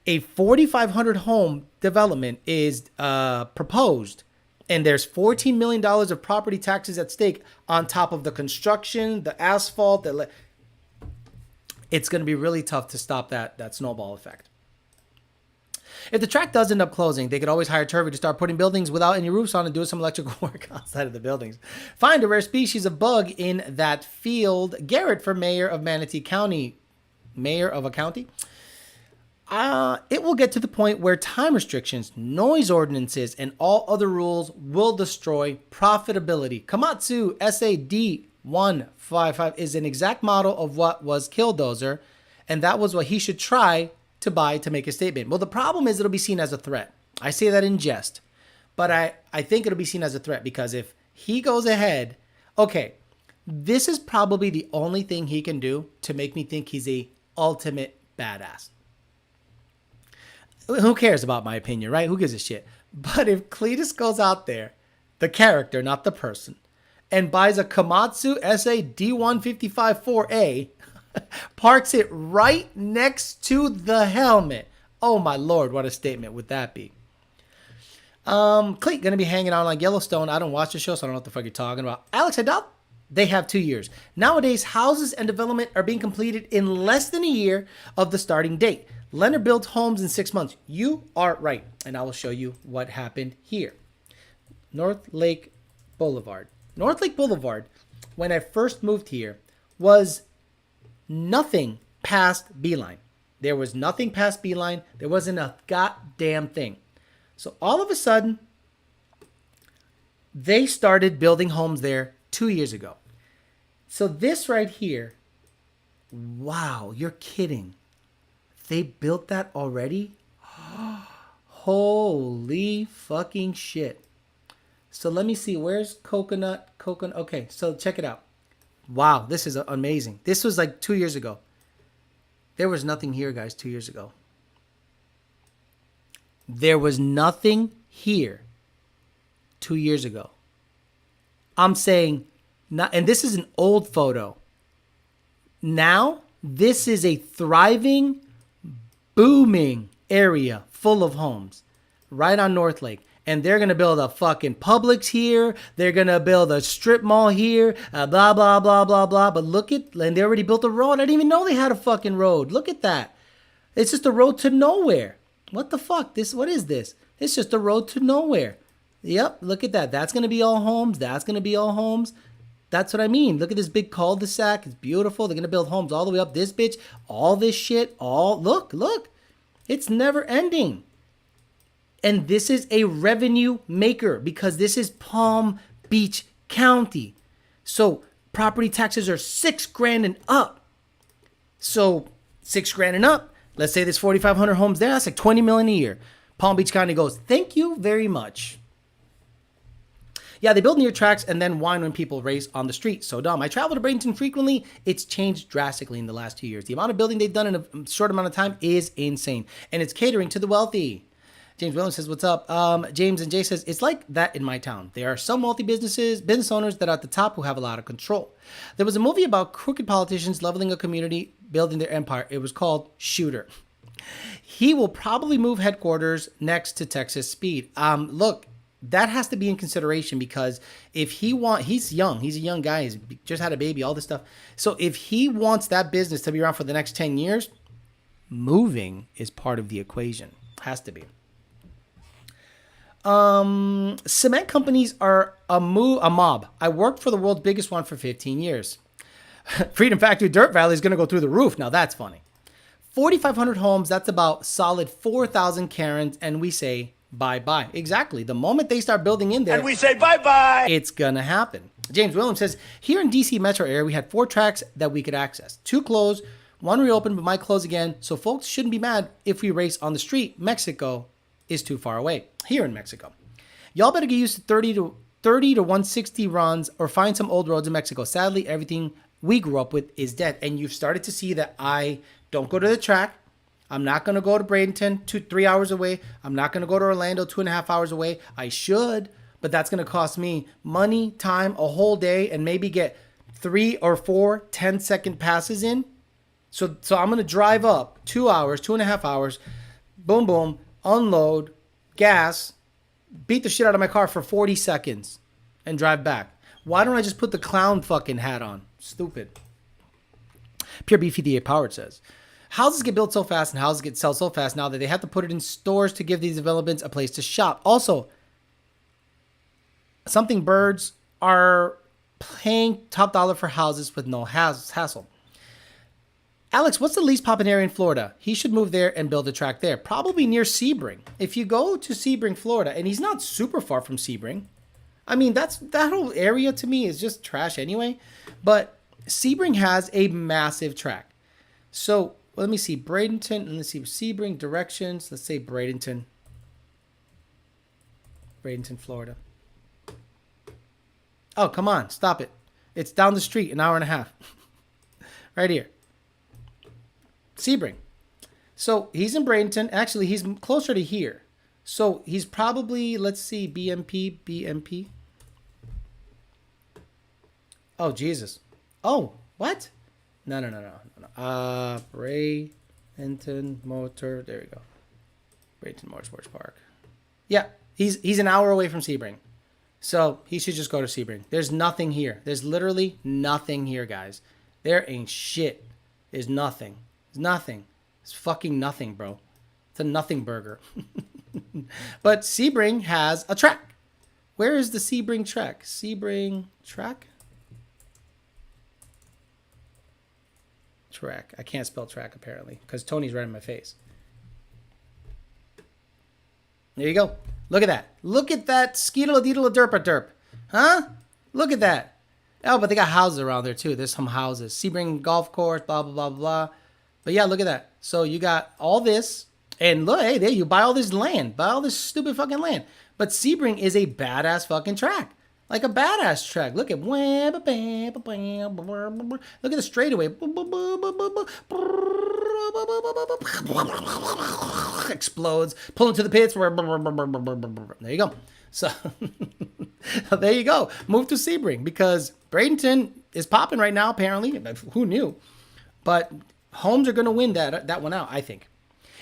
a 4,500 home development is proposed and there's $14 million of property taxes at stake on top of the construction, the asphalt, it's going to be really tough to stop that snowball effect. If the track does end up closing, they could always hire Turvey to start putting buildings without any roofs on and do some electrical work outside of the buildings. Find a rare species of bug in that field. Garrett for mayor of Manatee County. Mayor of a county? It will get to the point where time restrictions, noise ordinances, and all other rules will destroy profitability. Komatsu SAD155 is an exact model of what was Killdozer, and that was what he should try to buy to make a statement. Well, the problem is it'll be seen as a threat. I say that in jest, but I think it'll be seen as a threat because if he goes ahead, okay, this is probably the only thing he can do to make me think he's a ultimate badass. Who cares about my opinion, right? Who gives a shit? But if Cletus goes out there, the character, not the person, and buys a Komatsu SA-D155-4A, parks it right next to the helmet. Oh my lord, what a statement would that be? Cleet gonna be hanging out like Yellowstone. I don't watch the show, so I don't know what the fuck you're talking about. Alex, I doubt they have 2 years. Nowadays, houses and development are being completed in less than a year of the starting date. Leonard builds homes in 6 months. You are right, and I will show you what happened here. North Lake Boulevard. North Lake Boulevard, when I first moved here, was nothing past Beeline. There was nothing past Beeline. There wasn't a goddamn thing. So all of a sudden, they started building homes there 2 years ago. So this right here, wow, you're kidding. They built that already? Holy fucking shit. So let me see, where's coconut? Okay, so check it out. Wow, this is amazing. This was like 2 years ago. There was nothing here, guys, 2 years ago. There was nothing here 2 years ago. I'm saying, not, and this is an old photo. Now, this is a thriving, booming area full of homes right on North Lake. And they're going to build a fucking Publix here. They're going to build a strip mall here. Blah, blah, blah, blah, blah. But look at, and they already built a road. I didn't even know they had a fucking road. Look at that. It's just a road to nowhere. What the fuck? What is this? It's just a road to nowhere. Yep, look at that. That's going to be all homes. That's going to be all homes. That's what I mean. Look at this big cul-de-sac. It's beautiful. They're going to build homes all the way up this bitch. All this shit. Look. It's never ending. And this is a revenue maker because this is Palm Beach County. So property taxes are $6,000 and up. So $6,000 and up. Let's say there's 4,500 homes there. That's like $20 million a year. Palm Beach County goes, thank you very much. Yeah, they build near tracks and then whine when people race on the street. So dumb. I travel to Bradenton frequently. It's changed drastically in the last 2 years. The amount of building they've done in a short amount of time is insane. And it's catering to the wealthy. James Williams says, what's up? James and Jay says, it's like that in my town. There are some wealthy business owners that are at the top who have a lot of control. There was a movie about crooked politicians leveling a community, building their empire. It was called Shooter. He will probably move headquarters next to Texas Speed. Look, that has to be in consideration because if he's young. He's a young guy. He's just had a baby, all this stuff. So if he wants that business to be around for the next 10 years, moving is part of the equation. Has to be. Cement companies are a mob. I worked for the world's biggest one for 15 years. Freedom Factory Dirt Valley is going to go through the roof. Now that's funny. 4,500 homes. That's about solid 4,000 Karens. And we say bye-bye. Exactly. The moment they start building in there. And we say bye-bye. It's going to happen. James Williams says, here in DC metro area, we had 4 tracks that we could access. 2 closed, 1 reopened, but might close again. So folks shouldn't be mad if we race on the street. Mexico is too far away here in Mexico. Y'all better get used to 30 to 160 runs or find some old roads in Mexico. Sadly, everything we grew up with is dead. And you've started to see that I don't go to the track. I'm not going to go to Bradenton 3 hours away. I'm not going to go to Orlando 2.5 hours away. I should, but that's going to cost me money, time, a whole day, and maybe get 3 or 4 10-second passes in. So I'm going to drive up 2 hours, 2.5 hours, boom, boom, unload, gas, beat the shit out of my car for 40 seconds and drive back. Why don't I just put the clown fucking hat on? Stupid. Pure BFDA Powered says, houses get built so fast and houses get sold so fast now that they have to put it in stores to give these developments a place to shop. Also, something birds are paying top dollar for houses with no hassle. Alex, what's the least poppin' area in Florida? He should move there and build a track there. Probably near Sebring. If you go to Sebring, Florida, and he's not super far from Sebring. I mean, that whole area to me is just trash anyway. But Sebring has a massive track. So let me see. Bradenton, and let's see. Sebring directions. Let's say Bradenton. Bradenton, Florida. Oh, come on. Stop it. It's down the street, an hour and a half. Right here. Sebring. So he's in Bradenton. Actually, he's closer to here. So he's probably, let's see, BMP. Oh, Jesus. Oh, what? No. Bradenton Motor. There we go. Bradenton Motorsports Park. Yeah, he's an hour away from Sebring. So he should just go to Sebring. There's nothing here. There's literally nothing here, guys. There ain't shit. There's nothing. There's nothing. It's fucking nothing, bro. It's a nothing burger. But Sebring has a track. Where is the Sebring track? Sebring track? Track. I can't spell track apparently because Tony's right in my face. There you go. Look at that. Look at that skeedle-a-deedle-a-derp-a-derp. Huh? Look at that. Oh, but they got houses around there too. There's some houses. Sebring Golf Course, blah, blah, blah, blah. But yeah, look at that. So you got all this. And look, hey, there you buy all this land. Buy all this stupid fucking land. But Sebring is a badass fucking track. Like a badass track. Look at look at the straightaway. Explodes. Pull into the pits. There you go. So there you go. Move to Sebring because Bradenton is popping right now, apparently. Who knew? But homes are going to win that one out, I think.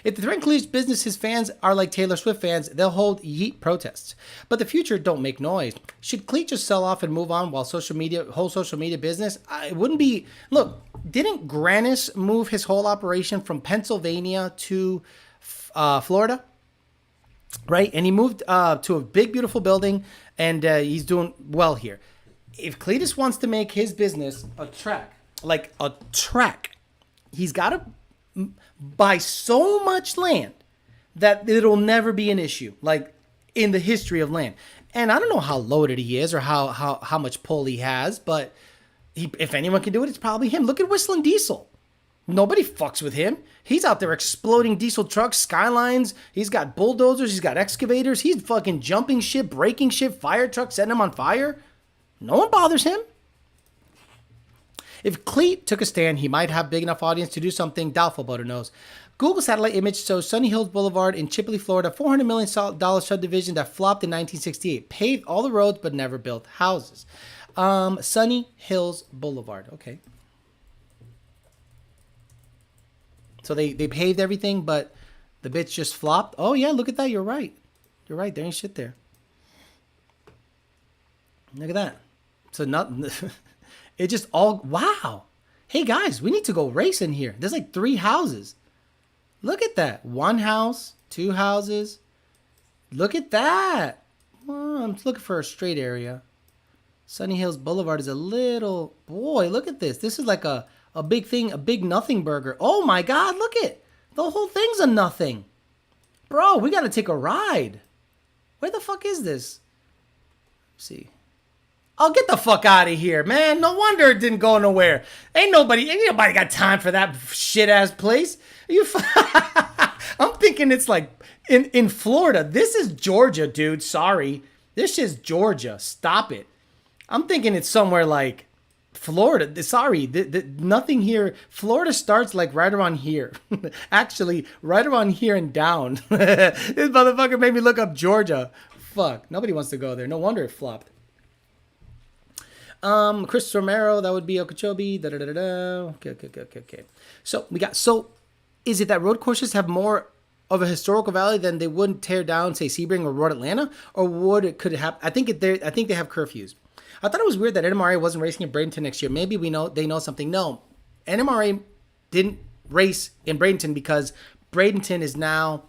If the threaten Cleats business, his fans are like Taylor Swift fans, they'll hold yeet protests. But the future don't make noise. Should Cleat just sell off and move on while whole social media business? It wouldn't be. Look, didn't Granis move his whole operation from Pennsylvania to Florida? Right? And he moved to a big, beautiful building, and he's doing well here. If Cletus wants to make his business a track, he's got to buy so much land that it'll never be an issue, like in the history of land. And I don't know how loaded he is or how much pull he has, but if anyone can do it, it's probably him. Look at Whistling Diesel. Nobody fucks with him. He's out there exploding diesel trucks, skylines. He's got bulldozers. He's got excavators. He's fucking jumping shit, breaking shit, fire trucks, setting them on fire. No one bothers him. If Cleat took a stand, he might have big enough audience to do something. Doubtful, but who knows? Google satellite image shows Sunny Hills Boulevard in Chipley, Florida, $400 million subdivision that flopped in 1968. Paved all the roads, but never built houses. Sunny Hills Boulevard. Okay. So they paved everything, but the bitch just flopped. Oh, yeah, look at that. You're right. You're right. There ain't shit there. Look at that. So nothing. It just all, wow. Hey, guys, we need to go racing here. There's like 3 houses. Look at that. 1 house, 2 houses. Look at that. Well, I'm looking for a straight area. Sunny Hills Boulevard is a little, boy, look at this. This is like a big thing, a big nothing burger. Oh my God, look it. The whole thing's a nothing. Bro, we got to take a ride. Where the fuck is this? Let's see. Oh, get the fuck out of here, man. No wonder it didn't go nowhere. Ain't nobody got time for that shit-ass place. I'm thinking it's like in Florida. This is Georgia, dude. Sorry. This is Georgia. Stop it. I'm thinking it's somewhere like Florida. Sorry. Nothing here. Florida starts like right around here. Actually, right around here and down. This motherfucker made me look up Georgia. Fuck. Nobody wants to go there. No wonder it flopped. Chris Romero, that would be Okeechobee. Okay. So is it that road courses have more of a historical value than they wouldn't tear down, say, Sebring or Road Atlanta, or could it have? I think they have curfews. I thought it was weird that NMRA wasn't racing in Bradenton next year. Maybe they know something. No, NMRA didn't race in Bradenton because Bradenton is now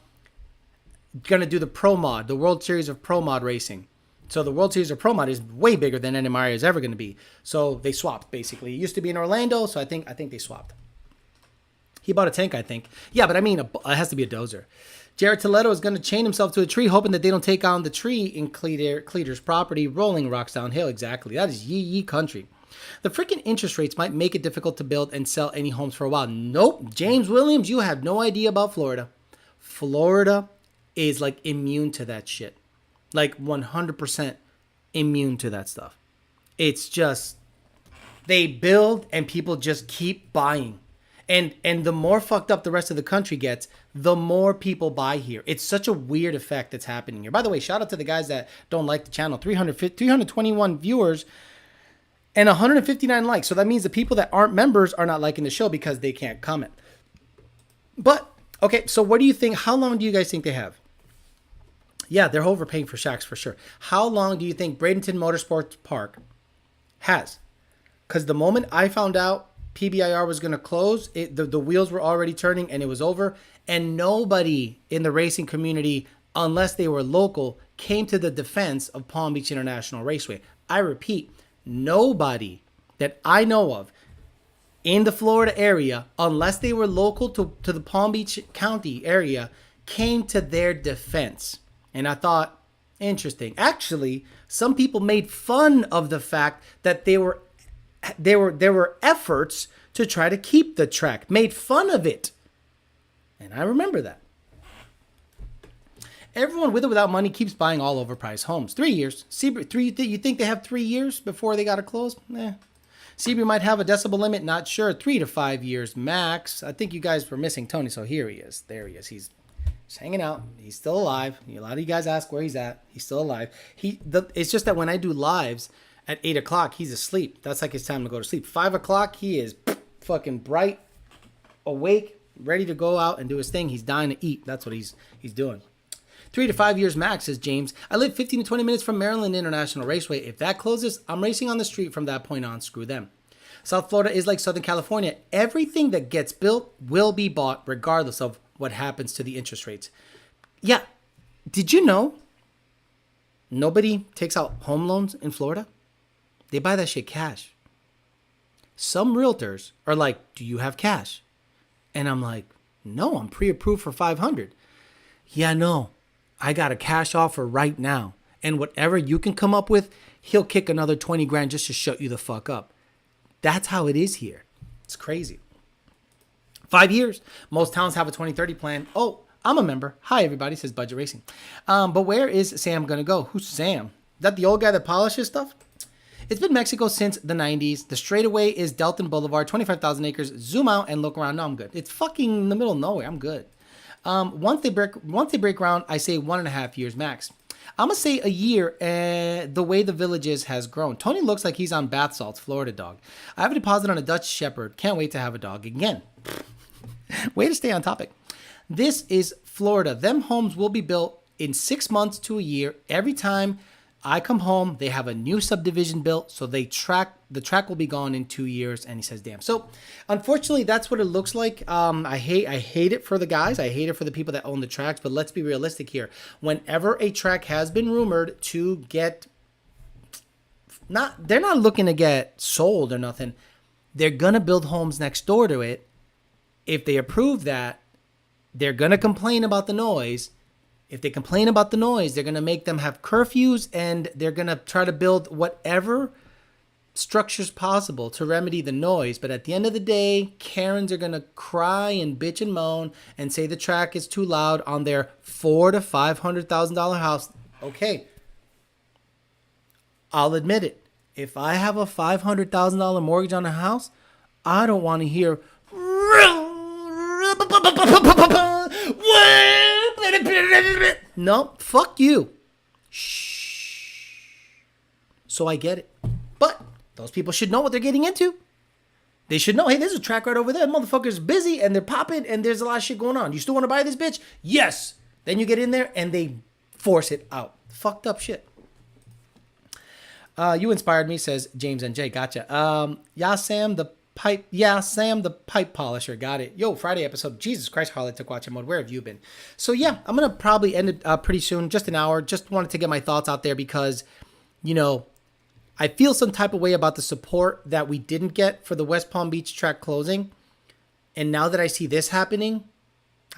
going to do the Pro Mod, the World Series of Pro Mod racing. So the World Series of Pro Mod is way bigger than NMRA is ever going to be. So they swapped, basically. It used to be in Orlando, so I think they swapped. He bought a tank, I think. Yeah, but I mean, it has to be a dozer. Jared Toledo is going to chain himself to a tree, hoping that they don't take on the tree in Cleater's property, rolling rocks downhill. Exactly. That is yee country. The freaking interest rates might make it difficult to build and sell any homes for a while. Nope. James Williams, you have no idea about Florida. Florida is like immune to that shit. Like 100% immune to that stuff. It's just, they build and people just keep buying. And the more fucked up the rest of the country gets, the more people buy here. It's such a weird effect that's happening here. By the way, shout out to the guys that don't like the channel. 321 viewers and 159 likes. So that means the people that aren't members are not liking the show because they can't comment. But, okay, so what do you think? How long do you guys think they have? Yeah, they're overpaying for shacks for sure. How long do you think Bradenton Motorsports Park has? Because the moment I found out PBIR was going to close, the wheels were already turning and it was over. And nobody in the racing community, unless they were local, came to the defense of Palm Beach International Raceway. I repeat, nobody that I know of in the Florida area, unless they were local to the Palm Beach County area, came to their defense. And I thought, interesting. Actually, some people made fun of the fact that they were there were efforts to try to keep the track, made fun of it. And I remember that. Everyone with or without money keeps buying all overpriced homes. 3 years. You think they have 3 years before they got to close? Sebring might have a decibel limit, not sure. 3 to 5 years max. I think you guys were missing Tony, so here he is. There he is. He's hanging out. He's still alive. A lot of you guys ask where he's at. He's still alive. It's just that when I do lives at 8 o'clock, he's asleep. That's like his time to go to sleep. 5 o'clock, he is fucking bright, awake, ready to go out and do his thing. He's dying to eat. That's what he's doing. 3 to 5 years max, says James. I live 15 to 20 minutes from Maryland International Raceway. If that closes, I'm racing on the street from that point on. Screw them. South Florida is like Southern California. Everything that gets built will be bought regardless of what happens to the interest rates. Yeah. Did you know nobody takes out home loans in Florida? They buy that shit cash. Some realtors are like, do you have cash? And I'm like, no, I'm pre-approved for $500. Yeah, no. I got a cash offer right now. And whatever you can come up with, he'll kick another 20 grand just to shut you the fuck up. That's how it is here. It's crazy. 5 years. Most towns have a 2030 plan. Oh, I'm a member. Hi, everybody, says Budget Racing. But where is Sam going to go? Who's Sam? Is that the old guy that polishes stuff? It's been Mexico since the 90s. The straightaway is Delton Boulevard, 25,000 acres. Zoom out and look around. No, I'm good. It's fucking in the middle of nowhere. I'm good. Once they break ground, I say 1.5 years max. I'm going to say a year, the way the Villages has grown. Tony looks like he's on bath salts, Florida dog. I have a deposit on a Dutch Shepherd. Can't wait to have a dog again. Way to stay on topic. This is Florida. Them homes will be built in 6 months to a year. Every time I come home, they have a new subdivision built, so the track will be gone in 2 years. And he says, damn. So unfortunately, that's what it looks like. I hate it for the guys. I hate it for the people that own the tracks, but let's be realistic here. Whenever a track has been rumored to get, they're not looking to get sold or nothing. They're going to build homes next door to it. If they approve that, they're going to complain about the noise. If they complain about the noise, they're going to make them have curfews, and they're going to try to build whatever structures possible to remedy the noise. But at the end of the day, Karens are going to cry and bitch and moan and say the track is too loud on their $400,000 to $500,000 house. Okay. I'll admit it. If I have a $500,000 mortgage on a house, I don't want to hear no, fuck you. Shh. So I get it. But those people should know what they're getting into. They should know, hey, there's a track right over there. Motherfucker's busy and they're popping and there's a lot of shit going on. You still want to buy this bitch? Yes. Then you get in there and they force it out. Fucked up shit. You inspired me, says James NJ. Gotcha. Yeah, Sam the pipe polisher. Got it. Yo, Friday episode. Jesus Christ, Harley took watching mode. Where have you been? So yeah, I'm going to probably end it pretty soon. Just an hour. Just wanted to get my thoughts out there because, you know, I feel some type of way about the support that we didn't get for the West Palm Beach track closing. And now that I see this happening,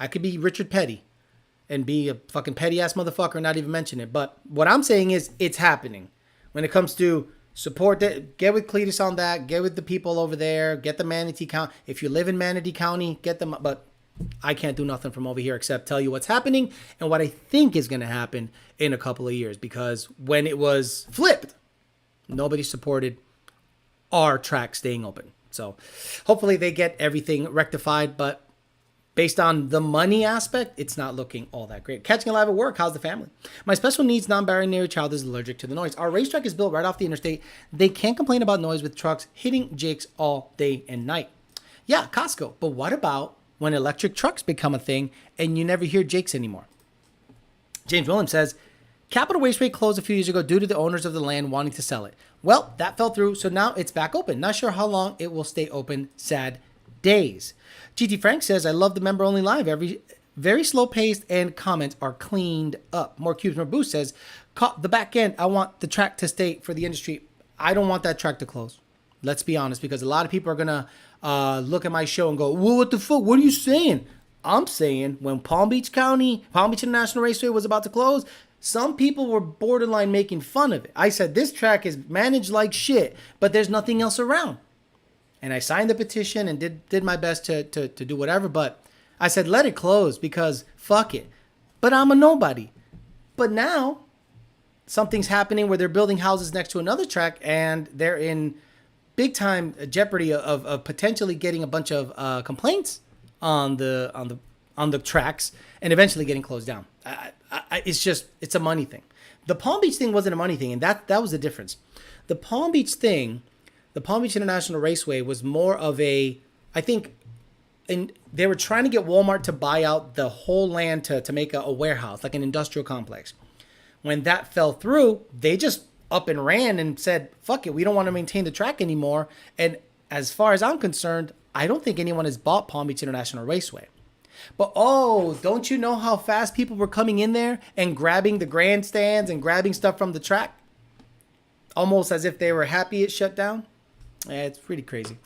I could be Richard Petty and be a fucking petty ass motherfucker and not even mention it. But what I'm saying is it's happening. When it comes to support that, get with Cletus on that, get with the people over there, get the Manatee County. If you live in Manatee County, get them. But I can't do nothing from over here except tell you what's happening and what I think is going to happen in a couple of years. Because when it was flipped, nobody supported our track staying open. So hopefully they get everything rectified. But based on the money aspect, it's not looking all that great. Catching a live at work. How's the family? My special needs non-binary child is allergic to the noise. Our racetrack is built right off the interstate. They can't complain about noise with trucks hitting Jakes all day and night. Yeah, Costco. But what about when electric trucks become a thing and you never hear Jakes anymore? James Williams says, Capital Raceway closed a few years ago due to the owners of the land wanting to sell it. Well, that fell through, so now it's back open. Not sure how long it will stay open. Sad days. GT Frank says, I love the member-only live. Very slow-paced and comments are cleaned up. More Cubes, More Boost says, the back end, I want the track to stay for the industry. I don't want that track to close. Let's be honest, because a lot of people are going to look at my show and go, well, what the fuck? What are you saying? I'm saying when Palm Beach International Raceway was about to close, Some people were borderline making fun of it. I said, this track is managed like shit, but there's nothing else around. And I signed the petition and did my best to do whatever. But I said, let it close because fuck it. But I'm a nobody. But now something's happening where they're building houses next to another track and they're in big time jeopardy of potentially getting a bunch of complaints on the tracks and eventually getting closed down. It's a money thing. The Palm Beach thing wasn't a money thing, and that was the difference. The Palm Beach thing, the Palm Beach International Raceway, was more of a, I think, and they were trying to get Walmart to buy out the whole land to make a warehouse, like an industrial complex. When that fell through, they just up and ran and said, fuck it, we don't want to maintain the track anymore. And as far as I'm concerned, I don't think anyone has bought Palm Beach International Raceway. But don't you know how fast people were coming in there and grabbing the grandstands and grabbing stuff from the track? Almost as if they were happy it shut down. Yeah, it's pretty crazy.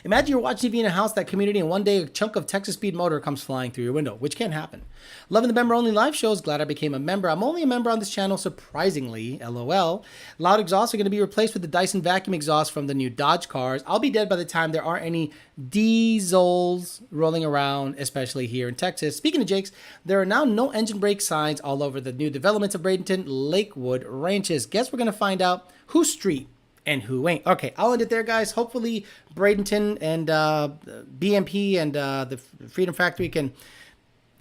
Imagine you're watching TV in a house, that community, and one day a chunk of Texas Speed Motor comes flying through your window, which can happen. Loving the member-only live shows. Glad I became a member. I'm only a member on this channel, surprisingly. LOL. Loud exhausts are going to be replaced with the Dyson vacuum exhaust from the new Dodge cars. I'll be dead by the time there aren't any diesels rolling around, especially here in Texas. Speaking of Jakes, there are now no engine brake signs all over the new developments of Bradenton Lakewood ranches. Guess we're going to find out who's street and who ain't. Okay, I'll end it there, guys. Hopefully Bradenton and BMP and the Freedom Factory can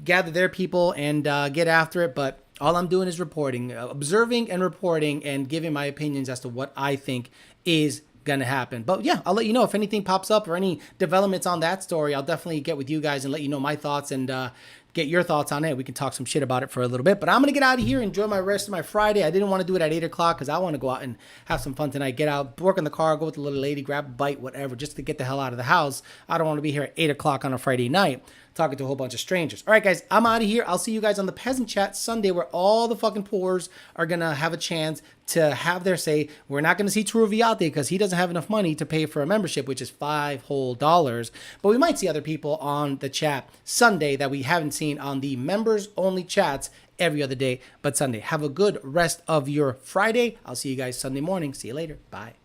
gather their people and get after it. But all I'm doing is reporting, observing and reporting and giving my opinions as to what I think is going to happen. But yeah, I'll let you know if anything pops up or any developments on that story. I'll definitely get with you guys and let you know my thoughts and get your thoughts on it. We can talk some shit about it for a little bit. But I'm going to get out of here, enjoy my rest of my Friday. I didn't want to do it at 8 o'clock because I want to go out and have some fun tonight. Get out, work in the car, go with the little lady, grab a bite, whatever, just to get the hell out of the house. I don't want to be here at 8 o'clock on a Friday night talking to a whole bunch of strangers. All right, guys, I'm out of here. I'll see you guys on the Peasant Chat Sunday where all the fucking poors are going to have a chance to have their say. We're not going to see Truviate because he doesn't have enough money to pay for a membership, which is $5 whole. But we might see other people on the chat Sunday that we haven't seen on the members-only chats every other day but Sunday. Have a good rest of your Friday. I'll see you guys Sunday morning. See you later. Bye.